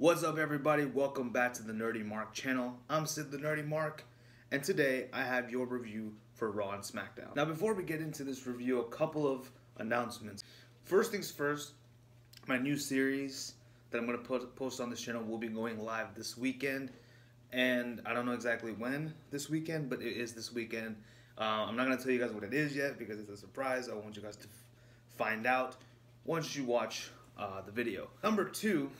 What's up, everybody? Welcome back to the Nerdy Mark channel. I'm Sid the Nerdy Mark, and today I have your review for Raw and Smackdown. Now, before we get into this review, a couple of announcements. First things first, my new series that I'm going to post on this channel will be going live this weekend, and I don't know exactly when this weekend, but it is this weekend. I'm not going to tell you guys what it is yet because it's a surprise. I want you guys to find out once you watch the video. Number two,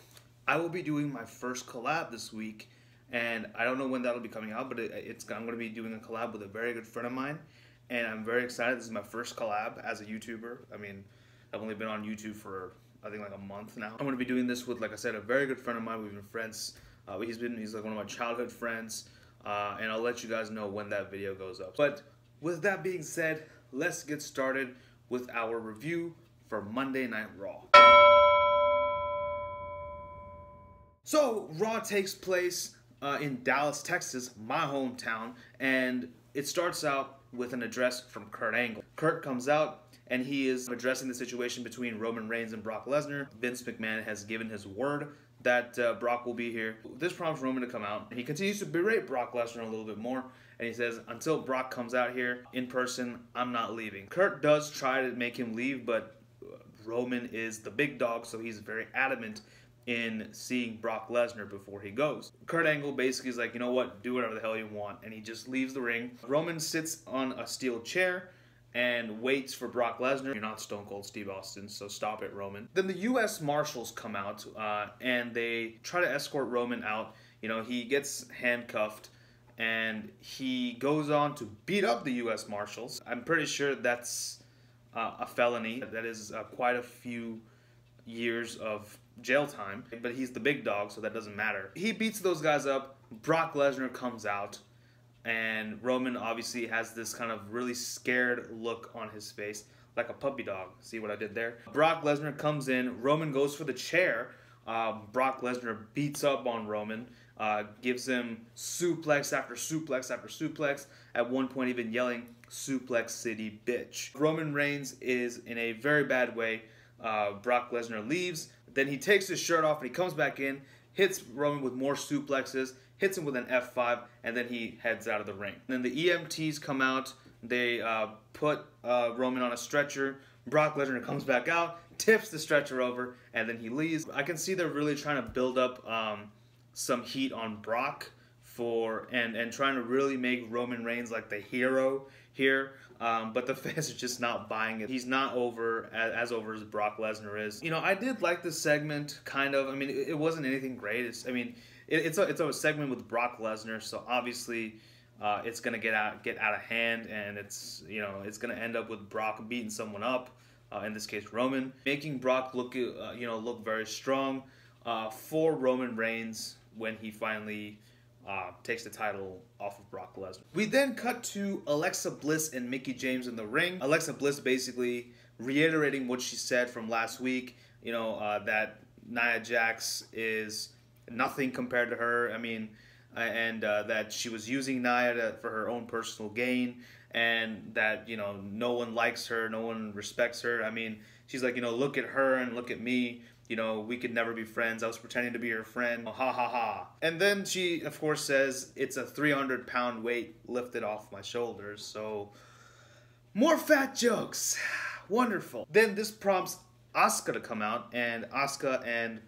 I will be doing my first collab this week, and I don't know when that'll be coming out, but I'm going to be doing a collab with a very good friend of mine, and I'm very excited. This is my first collab as a YouTuber. I mean, I've only been on YouTube for, I think, like a month now. I'm going to be doing this with, like I said, a very good friend of mine. We've been friends. He's like one of my childhood friends, and I'll let you guys know when that video goes up. But with that being said, let's get started with our review for Monday Night Raw. So, Raw takes place in Dallas, Texas, my hometown, and it starts out with an address from Kurt Angle. Kurt comes out, and he is addressing the situation between Roman Reigns and Brock Lesnar. Vince McMahon has given his word that Brock will be here. This prompts Roman to come out. He continues to berate Brock Lesnar a little bit more, and he says, until Brock comes out here in person, I'm not leaving. Kurt does try to make him leave, but Roman is the big dog, so he's very adamant in seeing Brock Lesnar before he goes. Kurt Angle basically is like, you know what, do whatever the hell you want, and he just leaves the ring. Roman sits on a steel chair and waits for Brock Lesnar. You're not Stone Cold Steve Austin, so stop it, Roman. Then the U.S. Marshals come out, and they try to escort Roman out. You know, he gets handcuffed, and he goes on to beat up the U.S. Marshals. I'm pretty sure that's a felony. That is quite a few years of jail time, but he's the big dog, so that doesn't matter. He beats those guys up. Brock Lesnar comes out, and Roman obviously has this kind of really scared look on his face, like a puppy dog. See what I did there? Brock Lesnar comes in. Roman goes for the chair. Brock Lesnar beats up on Roman, gives him suplex after suplex after suplex, at one point even yelling, "Suplex City, bitch." Roman Reigns is in a very bad way. Brock Lesnar leaves. Then he takes his shirt off and he comes back in, hits Roman with more suplexes, hits him with an F5, and then he heads out of the ring. Then the EMTs come out. They put Roman on a stretcher. Brock Lesnar comes back out, tips the stretcher over, and then he leaves. I can see they're really trying to build up some heat on Brock and trying to really make Roman Reigns like the hero here, but the fans are just not buying it. He's not as over as Brock Lesnar is. You know, I did like this segment, kind of. I mean, it wasn't anything great. It's a segment with Brock Lesnar, so obviously it's gonna get out of hand, and it's gonna end up with Brock beating someone up. In this case, Roman, making Brock look very strong for Roman Reigns when he finally takes the title off of Brock Lesnar. We then cut to Alexa Bliss and Mickie James in the ring. Alexa Bliss basically reiterating what she said from last week, that Nia Jax is nothing compared to her. I mean, and that she was using Nia for her own personal gain, and that, no one likes her, no one respects her. I mean, she's like, look at her and look at me. We could never be friends. I was pretending to be her friend. Ha ha ha. And then she, of course, says it's a 300-pound weight lifted off my shoulders. So, more fat jokes. Wonderful. Then this prompts Asuka to come out, and Asuka and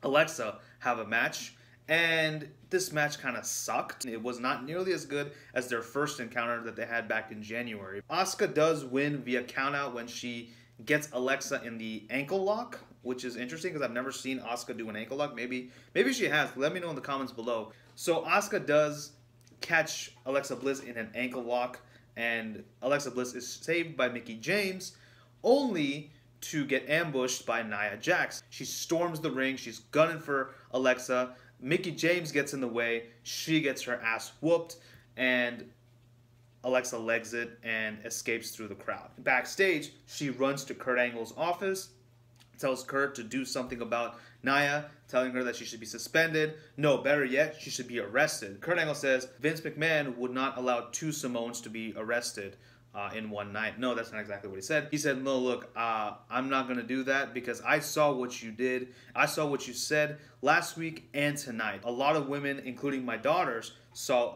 Alexa have a match. And this match kind of sucked. It was not nearly as good as their first encounter that they had back in January. Asuka does win via countout when she gets Alexa in the ankle lock, which is interesting because I've never seen Asuka do an ankle lock. Maybe she has. Let me know in the comments below. So Asuka does catch Alexa Bliss in an ankle lock, and Alexa Bliss is saved by Mickie James, only to get ambushed by Nia Jax. She storms the ring. She's gunning for Alexa. Mickie James gets in the way. She gets her ass whooped, and Alexa legs it and escapes through the crowd. Backstage, she runs to Kurt Angle's office, tells Kurt to do something about Nia, telling her that she should be suspended. No, better yet, she should be arrested. Kurt Angle says Vince McMahon would not allow two Samoans to be arrested. in one night. No, that's not exactly what he said. He said, no, look, I'm not going to do that because I saw what you did. I saw what you said last week and tonight. A lot of women, including my daughters,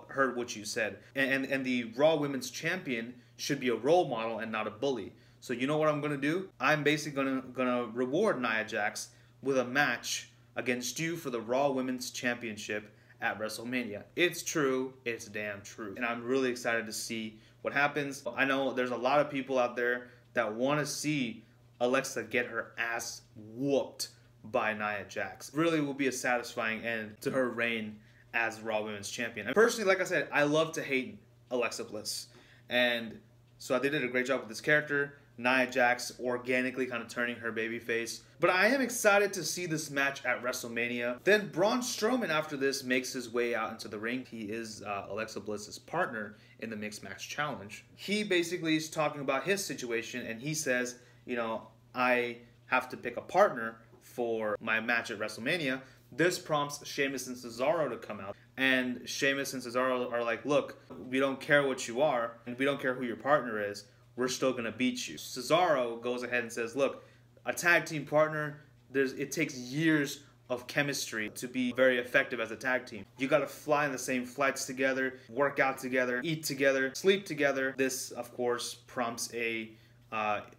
heard what you said. And the Raw Women's Champion should be a role model and not a bully. So you know what I'm going to do? I'm basically gonna reward Nia Jax with a match against you for the Raw Women's Championship at WrestleMania. It's true. It's damn true. And I'm really excited to see what happens. I know there's a lot of people out there that want to see Alexa get her ass whooped by Nia Jax. Really will be a satisfying end to her reign as Raw Women's Champion. And personally, like I said, I love to hate Alexa Bliss. And so they did a great job with this character. Nia Jax organically kind of turning her babyface. But I am excited to see this match at WrestleMania. Then Braun Strowman after this makes his way out into the ring. He is Alexa Bliss's partner in the Mixed Match Challenge. He basically is talking about his situation and he says, you know, I have to pick a partner for my match at WrestleMania. This prompts Sheamus and Cesaro to come out. And Sheamus and Cesaro are like, look, we don't care what you are and we don't care who your partner is. We're still going to beat you. Cesaro goes ahead and says, look, a tag team partner, it takes years of chemistry to be very effective as a tag team. You got to fly in the same flights together, work out together, eat together, sleep together. This, of course, prompts a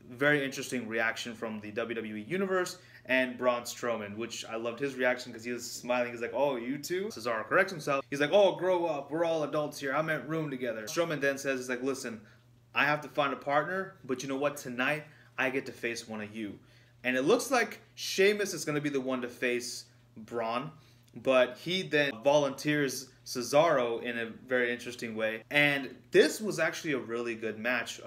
very interesting reaction from the WWE Universe and Braun Strowman, which I loved his reaction because he was smiling. He's like, oh, you too? Cesaro corrects himself. He's like, oh, grow up. We're all adults here. I'm at room together. Strowman then says, he's like, listen, I have to find a partner, but you know what? Tonight, I get to face one of you. And it looks like Sheamus is going to be the one to face Braun, but he then volunteers Cesaro in a very interesting way. And this was actually a really good match.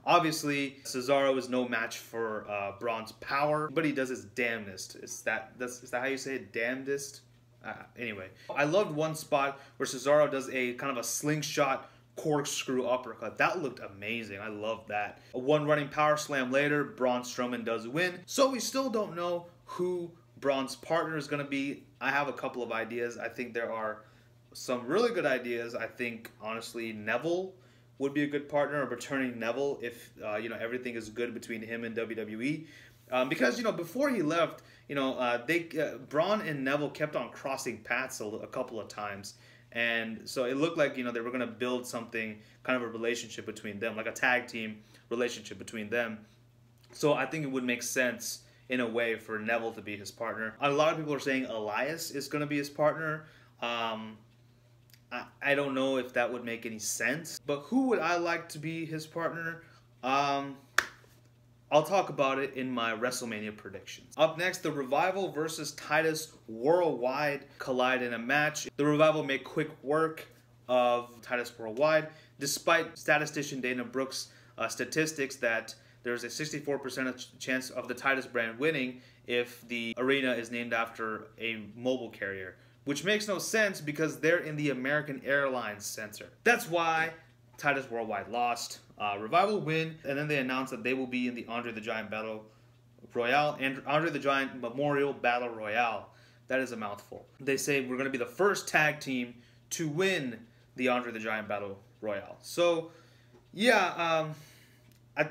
Obviously, Cesaro is no match for Braun's power, but he does his damnedest. Is that how you say it? Damnedest? Anyway, I loved one spot where Cesaro does a kind of a slingshot corkscrew uppercut. That looked amazing. I love that. One running power slam later, Braun Strowman does win. So we still don't know who Braun's partner is going to be. I have a couple of ideas. I think there are some really good ideas. I think, honestly, Neville would be a good partner, or returning Neville if, you know, everything is good between him and WWE. Because, you know, before he left, you know, Braun and Neville kept on crossing paths a couple of times. And so it looked like, you know, they were going to build something, kind of a relationship between them, like a tag team relationship between them. So I think it would make sense, in a way, for Neville to be his partner. A lot of people are saying Elias is going to be his partner. I don't know if that would make any sense. But who would I like to be his partner? I'll talk about it in my WrestleMania predictions. Up next, the Revival versus Titus Worldwide collide in a match. The Revival make quick work of Titus Worldwide, despite statistician Dana Brooks' statistics that there's a 64% chance of the Titus brand winning if the arena is named after a mobile carrier, which makes no sense because they're in the American Airlines Center. That's why Titus Worldwide lost. Revival win, and then they announced that they will be in the Andre the Giant Battle Royale and Andre the Giant Memorial Battle Royale. That is a mouthful. They say we're going to be the first tag team to win the Andre the Giant Battle Royale. So, yeah,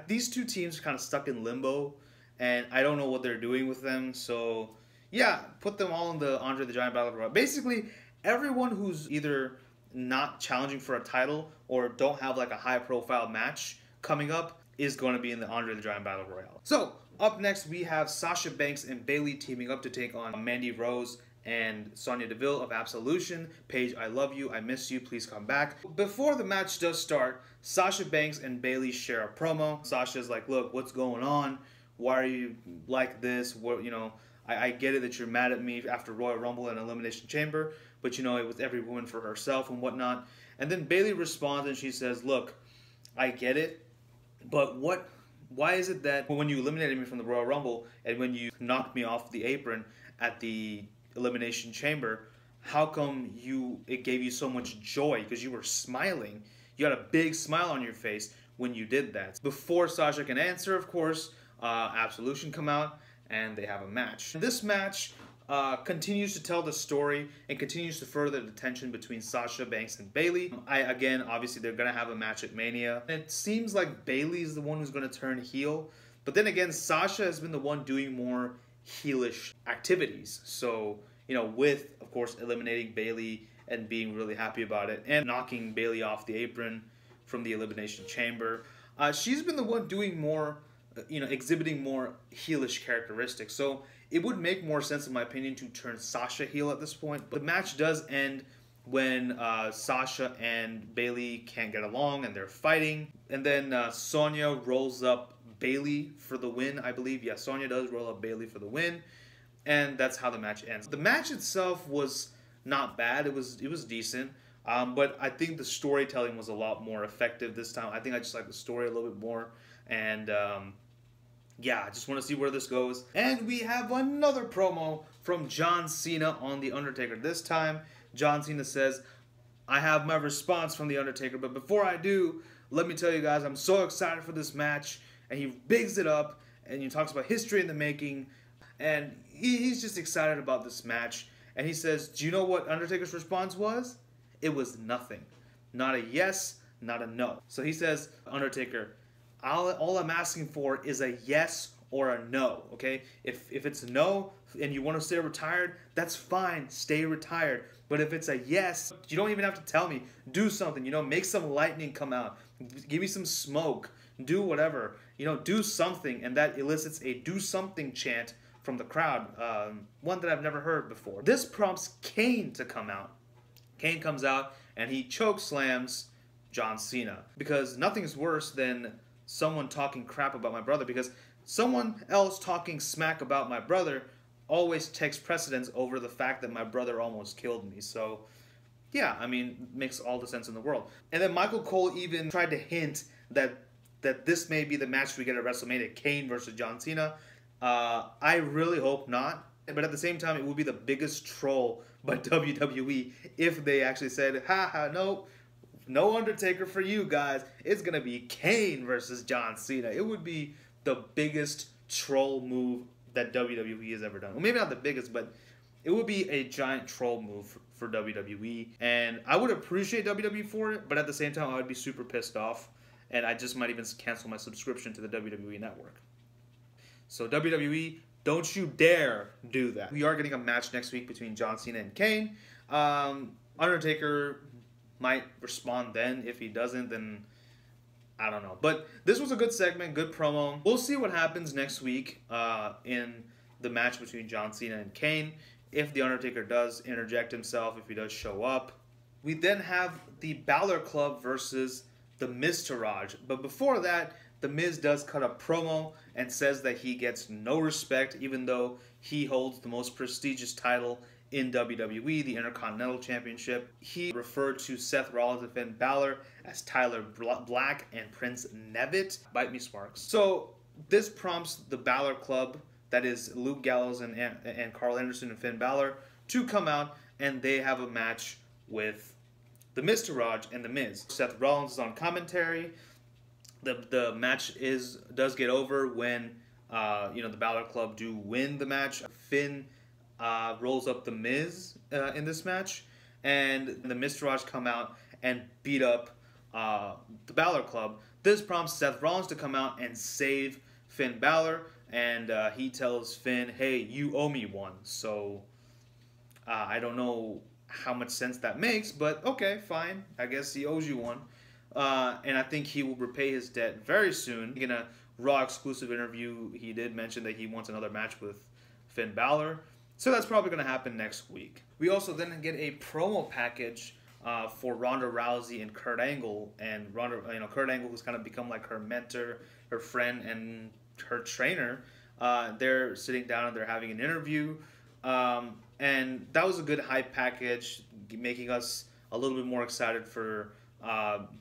these two teams are kind of stuck in limbo, and I don't know what they're doing with them. So, yeah, put them all in the Andre the Giant Battle Royale. Basically, everyone who's either not challenging for a title or don't have like a high profile match coming up is going to be in the Andre the Giant Battle Royale. So up next we have Sasha Banks and Bayley teaming up to take on Mandy Rose and Sonya Deville of Absolution. Paige, I love you, I miss you, please come back. Before the match does start, Sasha Banks and Bayley share a promo. Sasha's like, look, what's going on? Why are you like this? What, you know, I get it that you're mad at me after Royal Rumble and Elimination Chamber, but you know, it was every woman for herself and whatnot. And then Bayley responds and she says, look, I get it, but why is it that when you eliminated me from the Royal Rumble and when you knocked me off the apron at the Elimination Chamber, how come it gave you so much joy? Because you were smiling. You had a big smile on your face when you did that. Before Sasha can answer, of course, Absolution come out and they have a match. In this match, continues to tell the story and continues to further the tension between Sasha Banks and Bayley. Again, obviously they're gonna have a match at Mania. It seems like Bayley is the one who's gonna turn heel, but then again, Sasha has been the one doing more heelish activities. So, you know, with of course eliminating Bayley and being really happy about it and knocking Bayley off the apron from the Elimination Chamber, she's been the one doing more, you know, exhibiting more heelish characteristics. So it would make more sense, in my opinion, to turn Sasha heel at this point. But the match does end when Sasha and Bayley can't get along and they're fighting. And then Sonya rolls up Bayley for the win, I believe. Yeah, Sonya does roll up Bayley for the win. And that's how the match ends. The match itself was not bad. It was decent. But I think the storytelling was a lot more effective this time. I think I just like the story a little bit more. And yeah, I just want to see where this goes. And we have another promo from John Cena on The Undertaker. This time, John Cena says, I have my response from The Undertaker, but before I do, let me tell you guys, I'm so excited for this match. And he bigs it up, and he talks about history in the making, and he's just excited about this match. And he says, do you know what Undertaker's response was? It was nothing. Not a yes, not a no. So he says, Undertaker, all I'm asking for is a yes or a no, okay? If it's a no and you want to stay retired, that's fine, stay retired. But if it's a yes, you don't even have to tell me. Do something, you know, make some lightning come out. Give me some smoke. Do whatever. You know, do something. And that elicits a do something chant from the crowd. One that I've never heard before. This prompts Kane to come out. Kane comes out and he choke slams John Cena. Because nothing's worse than someone talking crap about my brother, because someone else talking smack about my brother always takes precedence over the fact that my brother almost killed me. So yeah, I mean, makes all the sense in the world. And then Michael Cole even tried to hint that this may be the match we get at WrestleMania, Kane versus John Cena. I really hope not, but at the same time, it would be the biggest troll by WWE if they actually said, haha, no Undertaker for you guys. It's going to be Kane versus John Cena. It would be the biggest troll move that WWE has ever done. Well, maybe not the biggest, but it would be a giant troll move for WWE. And I would appreciate WWE for it, but at the same time, I would be super pissed off. And I just might even cancel my subscription to the WWE Network. So WWE, don't you dare do that. We are getting a match next week between John Cena and Kane. Undertaker might respond then. If he doesn't, then I don't know. But this was a good segment, good promo. We'll see what happens next week in the match between John Cena and Kane. If The Undertaker does interject himself, if he does show up. We then have the Balor Club versus the Miztourage. But before that, the Miz does cut a promo and says that he gets no respect, even though he holds the most prestigious title in WWE, the Intercontinental Championship. He referred to Seth Rollins and Finn Balor as Tyler Black and Prince Nevitt. Bite me, Sparks. So this prompts the Balor Club, that is Luke Gallows and Carl Anderson and Finn Balor, to come out, and they have a match with the Miztourage and the Miz. Seth Rollins is on commentary. The match does get over when the Balor Club do win the match. Finn rolls up the Miz in this match, and the Miztourage come out and beat up the Balor Club. This prompts Seth Rollins to come out and save Finn Balor, and he tells Finn, hey, you owe me one. So I don't know how much sense that makes, but okay, fine. I guess he owes you one. And I think he will repay his debt very soon. In a Raw exclusive interview, he did mention that he wants another match with Finn Balor. So that's probably going to happen next week. We also then get a promo package for Ronda Rousey and Kurt Angle. And Kurt Angle, who's kind of become like her mentor, her friend, and her trainer. They're sitting down and they're having an interview. And that was a good hype package, making us a little bit more excited for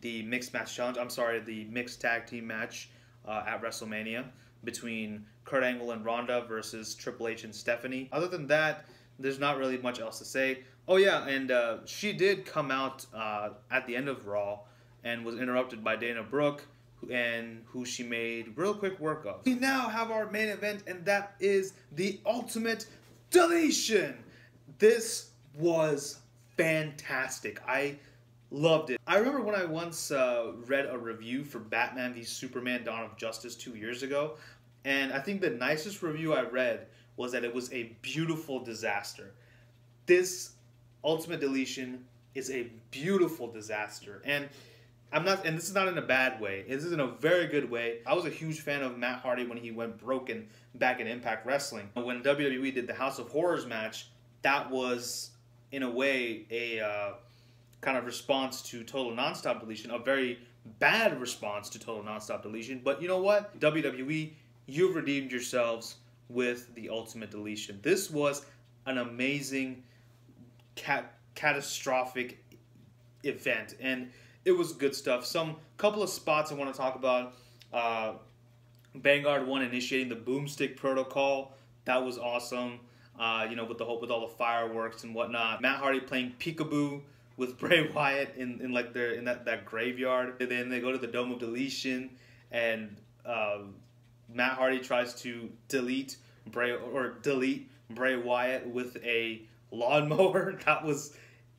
the mixed match challenge. I'm sorry, the mixed tag team match at WrestleMania between Kurt Angle and Ronda versus Triple H and Stephanie. Other than that, there's not really much else to say. Oh yeah, and she did come out at the end of Raw and was interrupted by Dana Brooke, who she made real quick work of. We now have our main event, and that is the Ultimate Deletion! This was fantastic. I loved it. I remember when I once read a review for Batman v Superman Dawn of Justice 2 years ago, and I think the nicest review I read was that it was a beautiful disaster. This Ultimate Deletion is a beautiful disaster, and this is not in a bad way. This is in a very good way. I was a huge fan of Matt Hardy when he went broken back in Impact Wrestling. When WWE did the House of Horrors match, that was, in a way, a kind of response to Total Nonstop Deletion, a very bad response to Total Nonstop Deletion. But you know what? WWE, you've redeemed yourselves with the Ultimate Deletion. This was an amazing, catastrophic event, and it was good stuff. Some couple of spots I want to talk about. Vanguard 1 initiating the Boomstick Protocol. That was awesome. You know, with all the fireworks and whatnot. Matt Hardy playing peekaboo with Bray Wyatt in that graveyard. And then they go to the Dome of Deletion, and Matt Hardy tries to delete Bray Wyatt with a lawnmower.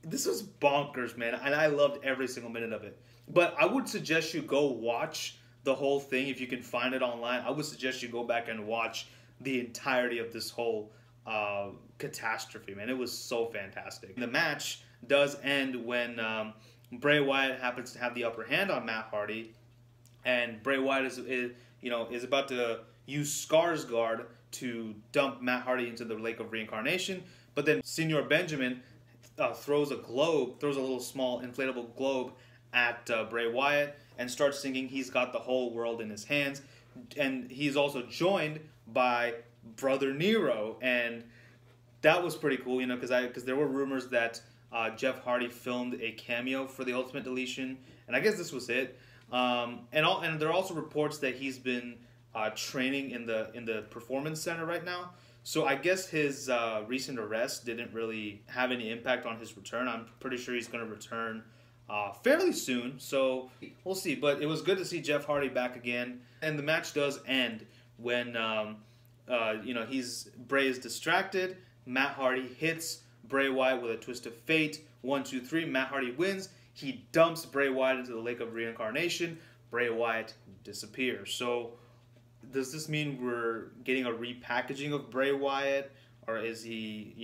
This was bonkers, man, and I loved every single minute of it. But I would suggest you go watch the whole thing if you can find it online. I would suggest you go back and watch the entirety of this whole catastrophe, man. It was so fantastic. The match does end when Bray Wyatt happens to have the upper hand on Matt Hardy, and Bray Wyatt is about to use Skarsgård to dump Matt Hardy into the Lake of Reincarnation, but then Senor Benjamin throws a little small inflatable globe at Bray Wyatt and starts singing "He's Got the Whole World in His Hands," and he's also joined by Brother Nero, and that was pretty cool, you know, because there were rumors that Jeff Hardy filmed a cameo for the Ultimate Deletion, and I guess this was it. And there are also reports that he's been training in the Performance Center right now. So I guess his recent arrest didn't really have any impact on his return. I'm pretty sure he's going to return fairly soon. So we'll see. But it was good to see Jeff Hardy back again. And the match does end when Bray is distracted. Matt Hardy hits Bray Wyatt with a twist of fate. 1, 2, 3. Matt Hardy wins. He dumps Bray Wyatt into the Lake of Reincarnation. Bray Wyatt disappears. So does this mean we're getting a repackaging of Bray Wyatt, or is he,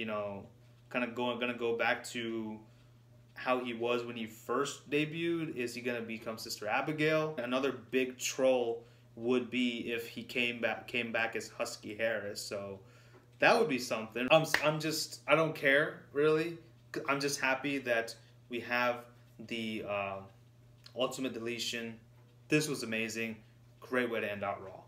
kind of gonna go back to how he was when he first debuted? Is he gonna become Sister Abigail? Another big troll would be if he came back as Husky Harris. So that would be something. I don't care really. I'm just happy that we have the Ultimate Deletion. This was amazing. Great way to end out Raw.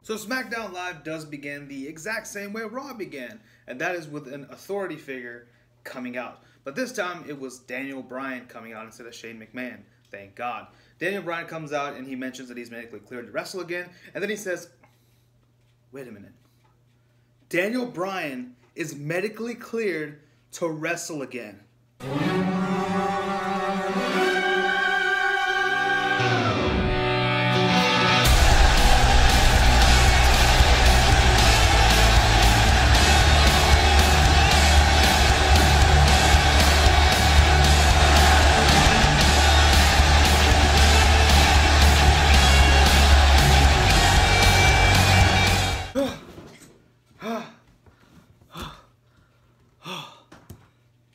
So SmackDown Live does begin the exact same way Raw began, and that is with an authority figure coming out. But this time it was Daniel Bryan coming out instead of Shane McMahon. Thank God. Daniel Bryan comes out and he mentions that he's medically cleared to wrestle again, and then he says, wait a minute. Daniel Bryan is medically cleared to wrestle again.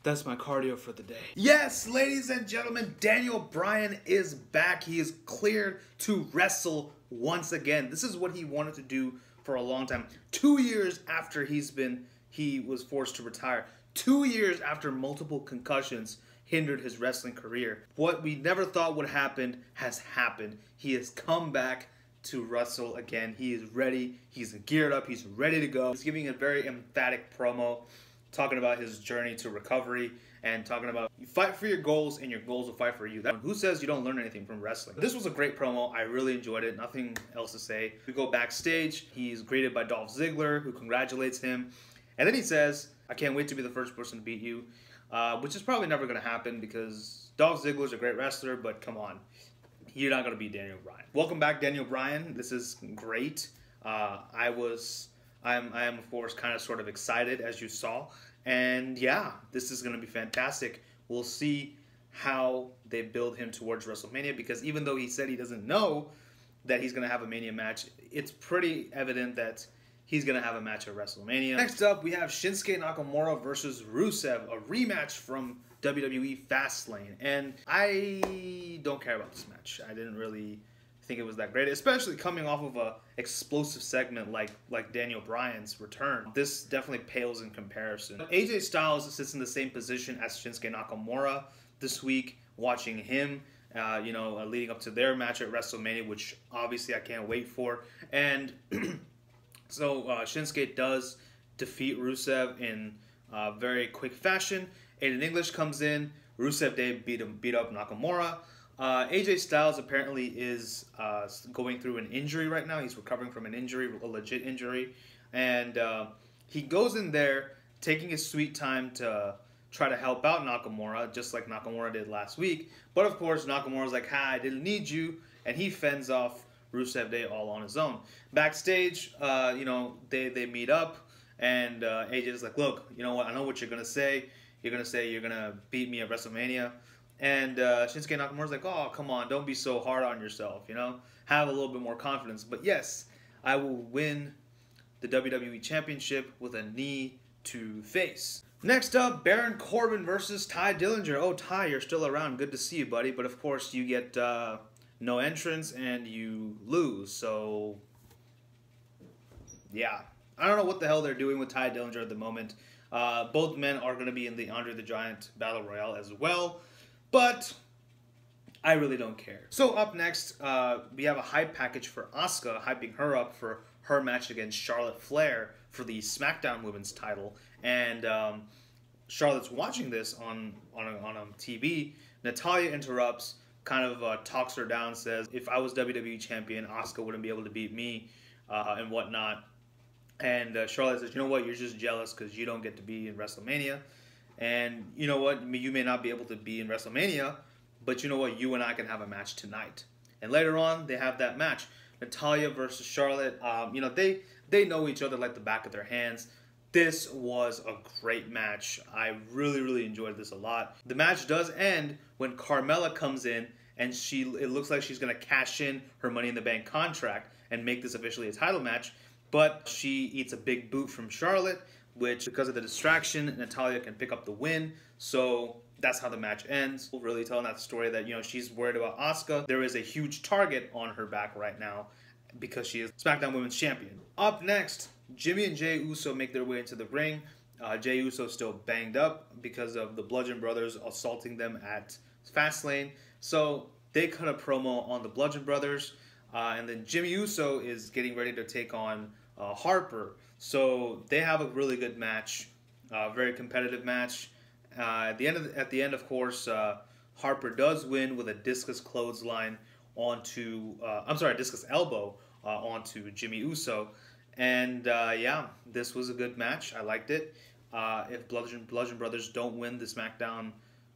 That's my cardio for the day. Yes, ladies and gentlemen, Daniel Bryan is back. He is cleared to wrestle once again. This is what he wanted to do for a long time. 2 years after he was forced to retire. 2 years after multiple concussions hindered his wrestling career. What we never thought would happen has happened. He has come back to wrestle again. He is ready. He's geared up. He's ready to go. He's giving a very emphatic promo, talking about his journey to recovery and talking about you fight for your goals and your goals will fight for you. Who says you don't learn anything from wrestling? This was a great promo. I really enjoyed it. Nothing else to say. We go backstage. He's greeted by Dolph Ziggler, who congratulates him. And then he says, I can't wait to be the first person to beat you, which is probably never going to happen because Dolph Ziggler's a great wrestler, but come on. You're not going to beat Daniel Bryan. Welcome back, Daniel Bryan. This is great. I was I am of course kind of sort of excited, as you saw. And yeah, this is going to be fantastic. We'll see how they build him towards WrestleMania, because even though he said he doesn't know that he's going to have a Mania match, it's pretty evident that he's going to have a match at WrestleMania. Next up, we have Shinsuke Nakamura versus Rusev, a rematch from WWE Fastlane. And I don't care about this match. I didn't really think it was that great, especially coming off of a explosive segment like Daniel Bryan's return. This definitely pales in comparison. AJ Styles sits in the same position as Shinsuke Nakamura this week, watching him, leading up to their match at WrestleMania, which obviously I can't wait for. And so Shinsuke does defeat Rusev in very quick fashion. Aiden English comes in. Rusev Day beat up Nakamura. AJ Styles apparently is going through an injury right now. He's recovering from an injury, a legit injury. And he goes in there taking his sweet time to try to help out Nakamura, just like Nakamura did last week. But of course, Nakamura's like, "Ha, I didn't need you." And he fends off Rusev Day all on his own. Backstage, they meet up. And AJ's like, "Look, you know what? I know what you're going to say. You're going to say you're going to beat me at WrestleMania." And Shinsuke Nakamura's like, "Oh, come on, don't be so hard on yourself, Have a little bit more confidence." But yes, I will win the WWE Championship with a knee to face. Next up, Baron Corbin versus Ty Dillinger. Oh, Ty, you're still around. Good to see you, buddy. But of course, you get no entrance and you lose. So, yeah. I don't know what the hell they're doing with Ty Dillinger at the moment. Both men are going to be in the Andre the Giant Battle Royale as well. But I really don't care. So up next, we have a hype package for Asuka, hyping her up for her match against Charlotte Flair for the SmackDown Women's title. And Charlotte's watching this on TV. Natalya interrupts, kind of talks her down, says, "If I was WWE Champion, Asuka wouldn't be able to beat me," and whatnot. And Charlotte says, "You know what? You're just jealous because you don't get to be in WrestleMania. And you know what? You may not be able to be in WrestleMania, but you know what? You and I can have a match tonight." And later on, they have that match. Natalya versus Charlotte. They know each other like the back of their hands. This was a great match. I really, really enjoyed this a lot. The match does end when Carmella comes in, and it looks like she's going to cash in her Money in the Bank contract and make this officially a title match. But she eats a big boot from Charlotte, which, because of the distraction, Natalya can pick up the win. So that's how the match ends. Really telling that story that, she's worried about Asuka. There is a huge target on her back right now because she is SmackDown Women's Champion. Up next, Jimmy and Jey Uso make their way into the ring. Jey Uso still banged up because of the Bludgeon Brothers assaulting them at Fastlane. So they cut a promo on the Bludgeon Brothers. And then Jimmy Uso is getting ready to take on Harper. So they have a really good match, very competitive match. At the end, of course, Harper does win with a discus clothesline discus elbow onto Jimmy Uso. And yeah, this was a good match. I liked it. If Bludgeon Brothers don't win the SmackDown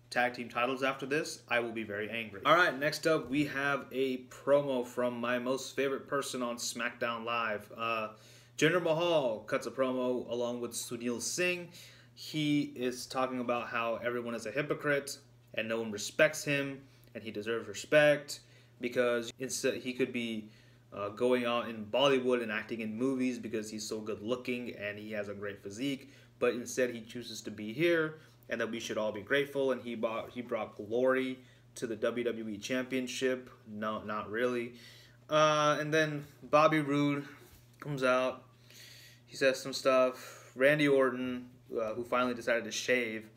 tag team titles after this, I will be very angry. All right, next up, we have a promo from my most favorite person on SmackDown Live. Jinder Mahal cuts a promo along with Sunil Singh. He is talking about how everyone is a hypocrite and no one respects him, and he deserves respect because instead he could be going out in Bollywood and acting in movies because he's so good looking and he has a great physique, but instead he chooses to be here, and that we should all be grateful. And he brought glory to the WWE Championship. No, not really. And then Bobby Roode comes out. He says some stuff. Randy Orton, who finally decided to shave,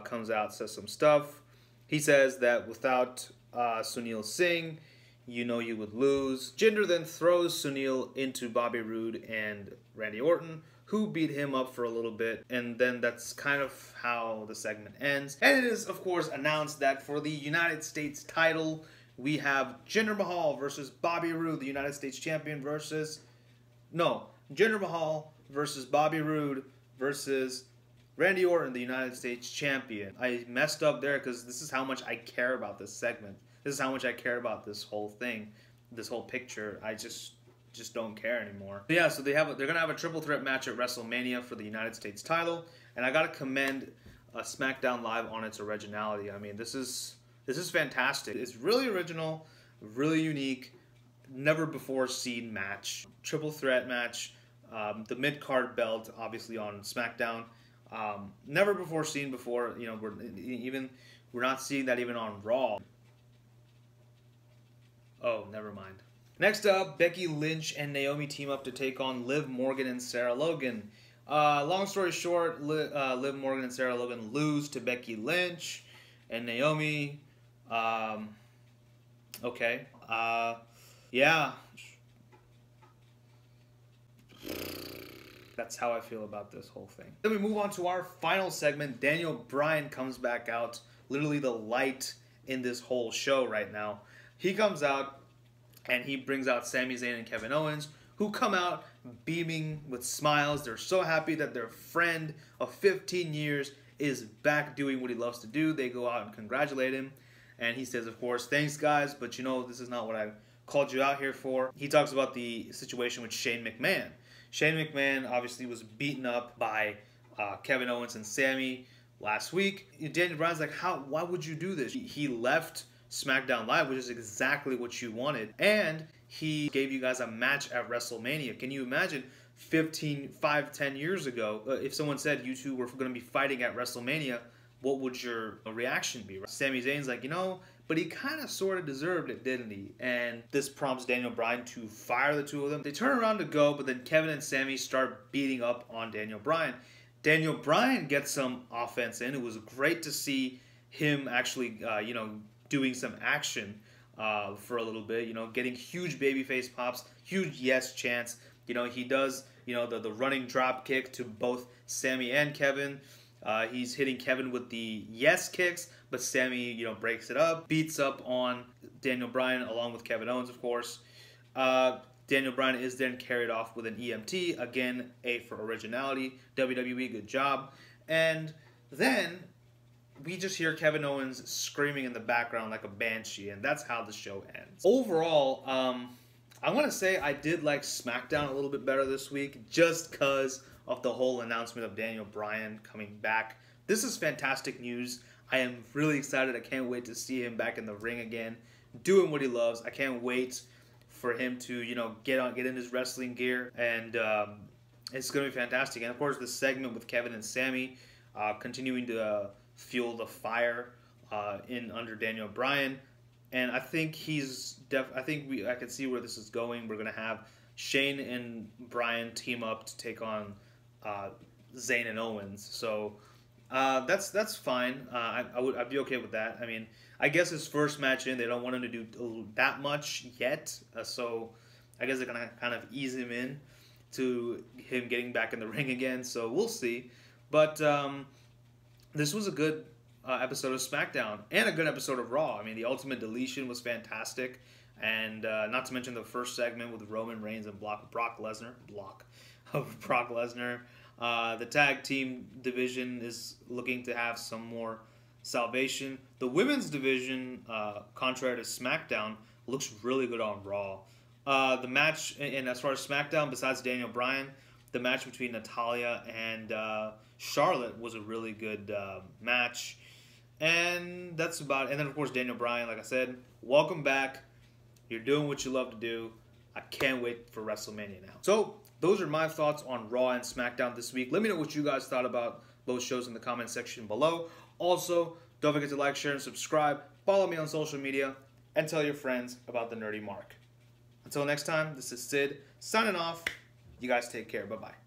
comes out, says some stuff. He says that without Sunil Singh, you would lose. Jinder then throws Sunil into Bobby Roode and Randy Orton, who beat him up for a little bit, and then that's kind of how the segment ends. And it is, of course, announced that for the United States title, we have Jinder Mahal versus Bobby Roode, the United States champion, Jinder Mahal versus Bobby Roode versus Randy Orton, the United States champion. I messed up there because this is how much I care about this segment. This is how much I care about this whole thing, this whole picture. I just just don't care anymore. But yeah, so they're gonna have a triple threat match at WrestleMania for the United States title, and I gotta commend SmackDown Live on its originality. I mean, this is fantastic. It's really original, really unique, never before seen match, triple threat match. The mid card belt, obviously on SmackDown, never before seen before. You know, we're not seeing that even on Raw. Oh, never mind. Next up, Becky Lynch and Naomi team up to take on Liv Morgan and Sarah Logan. Long story short, Liv Morgan and Sarah Logan lose to Becky Lynch and Naomi. Okay. Yeah. That's how I feel about this whole thing. Then we move on to our final segment. Daniel Bryan comes back out. Literally the light in this whole show right now. He comes out and he brings out Sami Zayn and Kevin Owens, who come out beaming with smiles. They're so happy that their friend of 15 years is back doing what he loves to do. They go out and congratulate him. And he says, of course, thanks guys, but you know, this is not what I called you out here for. He talks about the situation with Shane McMahon. Shane McMahon obviously was beaten up by Kevin Owens and Sami last week. Daniel Bryan's like, why would you do this? He left SmackDown Live, which is exactly what you wanted, and he gave you guys a match at WrestleMania. Can you imagine 10 years ago, if someone said you two were going to be fighting at WrestleMania, what would your reaction be? Sami Zayn's like, you know, but he kind of sort of deserved it, didn't he? And this prompts Daniel Bryan to fire the two of them. They turn around to go, but then Kevin and Sami start beating up on Daniel Bryan. Daniel Bryan gets some offense in. It was great to see him actually, you know, doing some action for a little bit, you know, getting huge babyface pops, huge yes chants. You know, he does, you know, the running drop kick to both Sami and Kevin. He's hitting Kevin with the yes kicks, but Sami, you know, breaks it up, beats up on Daniel Bryan along with Kevin Owens, of course. Daniel Bryan is then carried off with an EMT. Again, A for originality. WWE, good job. And then we just hear Kevin Owens screaming in the background like a banshee, and that's how the show ends. Overall, I want to say I did like SmackDown a little bit better this week, just because of the whole announcement of Daniel Bryan coming back. This is fantastic news. I am really excited. I can't wait to see him back in the ring again, doing what he loves. I can't wait for him to, you know, get in his wrestling gear, and it's going to be fantastic. And of course, the segment with Kevin and Sami continuing to fuel the fire under Daniel Bryan, and I think I can see where this is going. We're gonna have Shane and Bryan team up to take on Zayn and Owens, so that's fine. I'd be okay with that. I mean, I guess his first match in, they don't want him to do that much yet, so I guess they're gonna kind of ease him in to him getting back in the ring again. So we'll see, but this was a good episode of SmackDown and a good episode of Raw. I mean, the Ultimate Deletion was fantastic, and not to mention the first segment with Roman Reigns and Brock Lesnar. The tag team division is looking to have some more salvation. The women's division, contrary to SmackDown, looks really good on Raw. The match, and as far as SmackDown, besides Daniel Bryan, the match between Natalya and Charlotte was a really good match. And that's about it. And then, of course, Daniel Bryan, like I said, welcome back. You're doing what you love to do. I can't wait for WrestleMania now. So, those are my thoughts on Raw and SmackDown this week. Let me know what you guys thought about both shows in the comment section below. Also, don't forget to like, share, and subscribe. Follow me on social media. And tell your friends about the Nerdy Mark. Until next time, this is Sid, signing off. You guys take care. Bye-bye.